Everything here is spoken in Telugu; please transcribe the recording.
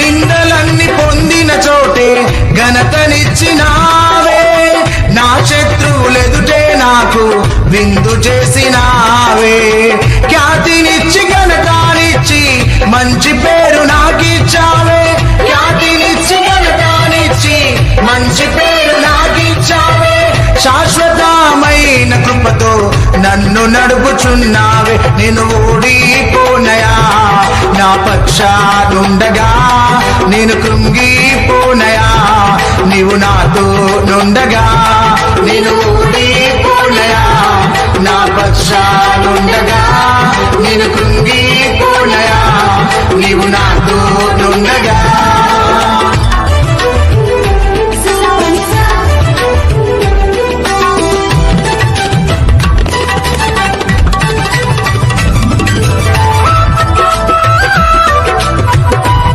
నిందలన్నీ పొందిన చోటే ఘనతనిచ్చినావే, నా శత్రువులెదుటే నాకు విందు చేసినావే. ఖ్యాతినిచ్చి ఘనతానిచ్చి మంచి పేరు నాకిచ్చావే, ఖ్యాతినిచ్చి ఘనతానిచ్చి మంచి పేరు నాకిచ్చావే. శాశ్వతమైన కృపతో నన్ను నడుపుచున్నావే, నేను ఓడిపోనయా నా పక్షానుండగా, నేను కృంగిపోనయా నీవు నాతో నుండగా. నేను ఓడిపోనయా నా పక్షానుండగా, నేను కృంగిపోనయా నీవు నాతో నుండగా.